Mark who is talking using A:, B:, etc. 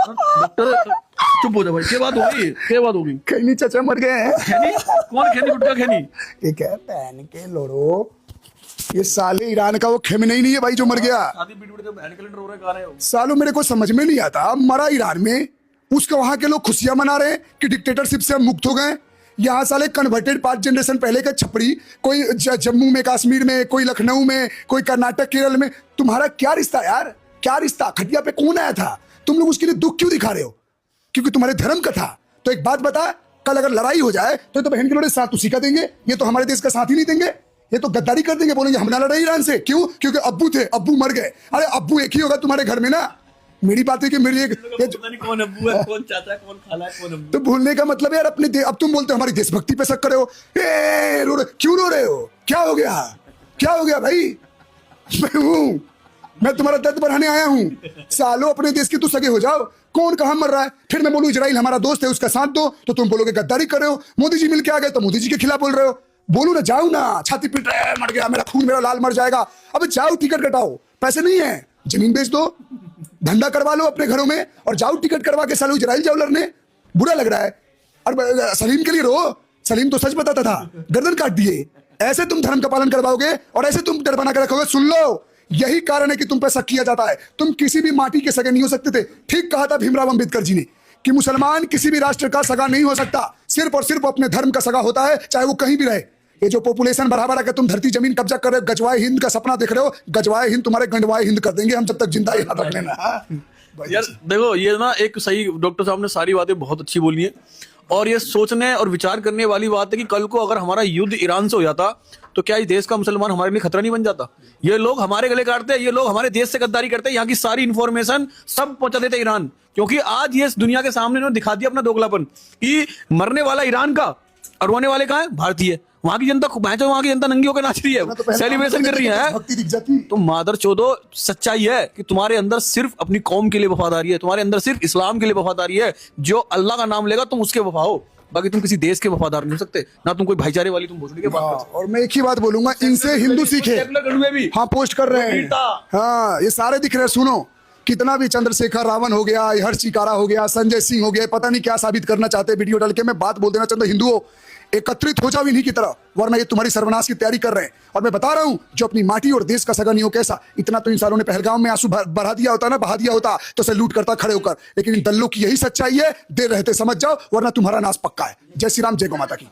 A: Doctor चुप हो जा भाई, क्या बात होगी, क्या बात होगी?
B: खैनी चाचा मर गए हैं।
A: खैनी? कौन खैनी? गुटका खैनी?
B: ये क्या पहन के लोड़ो, ये साले ईरान का वो खेमने ही नहीं है भाई जो मर गया।
A: शादी पीट पीट के बहन कैलेंडर हो रहे गा रहे हो।
B: सालों मेरे को समझ में नहीं आता, मरा ईरान में, उसके वहां के लोग खुशियां मना रहे हैं कि डिक्टेटरशिप से हम मुक्त हो गए। यहाँ साले कन्वर्टेड 5 जनरेशन पहले का छपड़ी, कोई जम्मू में, कश्मीर में, कोई लखनऊ में, कोई कर्नाटक केरल में। तुम्हारा क्या रिश्ता यार, क्या रिश्ता? खटिया पे कौन आया था? तुम लोग उसके लिए दुख क्यों दिखा रहे हो? क्योंकि तुम्हारे धर्म का था। तो एक बात बता, कल अगर लड़ाई हो जाए तो बहन के लोड़े साथ उसी का देंगे। ये तो हमारे देश का साथ ही नहीं देंगे, ये तो गद्दारी कर देंगे, बोलेंगे हम ना लड़े ईरान से। क्यों? क्योंकि अब्बू थे, अब्बू मर गए। अरे अब्बू एक ही होगा तुम्हारे घर में ना। मेरी बात है कि मेरी एक
A: पता नहीं कौन अब्बू है, कौन चाचा है, कौन खाला है, कौन अब्बू।
B: तो भूलने का मतलब यार अपने अब तुम बोलते हो हमारी देशभक्ति पे शक करे हो। क्यों रो रहे हो? क्या हो गया? क्या हो गया भाई? मैं तुम्हारा दर्द बढ़ाने आया हूँ। सालों अपने देश के तो सगे हो जाओ। कौन कहाँ मर रहा है? फिर मैं बोलूं इजराइल हमारा दोस्त है, उसका साथ दो, तो तुम बोलोगे गद्दारी कर रहे हो। मोदी जी मिलके आ गए तो मोदी जी के खिलाफ बोल रहे हो। बोलू ना, जाओ ना, छाती पीट रहे हैं, मर गया मेरा खून, मेरा लाल मर जाएगा। अब जाओ, टिकट कटाओ, पैसे नहीं है, जमीन बेच दो, धंधा करवा लो अपने घरों में, और जाओ टिकट करवा के सालों इजराइल जाओ लड़ने। बुरा लग रहा है। और सलीम के लिए रो, सलीम तो सच बताता था, गर्दन काट दिए। ऐसे तुम धर्म का पालन करवाओगे और ऐसे तुम डर बना के रखोगे। सुन लो, यही कारण है कि तुम पे शक किया जाता है। तुम किसी भी माटी के सगे नहीं हो सकते थे। ठीक कहा था भीमराव अंबेडकर जी ने कि मुसलमान किसी भी राष्ट्र का सगा नहीं हो सकता, सिर्फ और सिर्फ अपने धर्म का सगा होता है, चाहे वो कहीं भी रहे। ये जो पॉपुलेशन बढ़ा बढ़ा के तुम धरती जमीन कब्जा कर रहे हो, गजवाए हिंद का सपना देख रहे हो, गजवाए हिंद तुम्हारे गंडवाए हिंद कर देंगे हम जब तक जिंदा, याद रख लेना।
A: यार देखो, ये ना एक सही, डॉक्टर साहब ने सारी बातें बहुत अच्छी बोली है, और ये सोचने और विचार करने वाली बात है कि कल को अगर हमारा युद्ध ईरान से हो जाता तो क्या इस देश का मुसलमान हमारे लिए खतरा नहीं बन जाता? ये लोग हमारे गले काटते हैं, ये लोग हमारे देश से गद्दारी करते हैं, यहाँ की सारी इंफॉर्मेशन सब पहुंचा देते ईरान। क्योंकि आज ये दुनिया के सामने इन्होंने दिखा दिया अपना दोगलापन कि मरने वाला ईरान का और रोने वाले कहाँ है? भारतीय। वहां की जनता, वहां की जनता नंगी होकर नाच रही है, सेलिब्रेशन कर रही है। तो मादर चोदो, सच्चाई है कि तुम्हारे अंदर सिर्फ अपनी कौम के लिए वफादारी है, तुम्हारे अंदर सिर्फ इस्लाम के लिए वफादारी है। जो अल्लाह का नाम लेगा तुम उसके वफा हो, बाकी तुम किसी देश के वफादार नहीं हो सकते, ना तुम कोई भाईचारे वाली तुम भोसड़ी के बात।
B: और मैं एक ही बात बोलूंगा, इनसे हिंदू सीखे।
A: भी
B: हाँ, पोस्ट कर रहे हैं, हाँ ये सारे दिख रहे हैं। सुनो, कितना भी चंद्रशेखर रावण हो गया, हर्ष चिकारा हो गया, संजय सिंह हो गया, पता नहीं क्या साबित करना चाहते हैं वीडियो डाल के। मैं बात बोल देना चाहता हूं, हिंदुओं एकत्रित हो जाओ इन्हीं की तरह, वरना ये तुम्हारी सर्वनाश की तैयारी कर रहे हैं। और मैं बता रहा हूं, जो अपनी माटी और देश का सगा नहीं हो, कैसा इतना तो इन सालों ने पहलगाम में आंसू बढ़ा दिया होता ना, बहा दिया होता तो सैल्यूट करता खड़े होकर। लेकिन इन दल्लों की यही सच्चाई है, देर रहते समझ जाओ, वरना तुम्हारा नाश पक्का है। जय श्री राम, जय गौ माता की।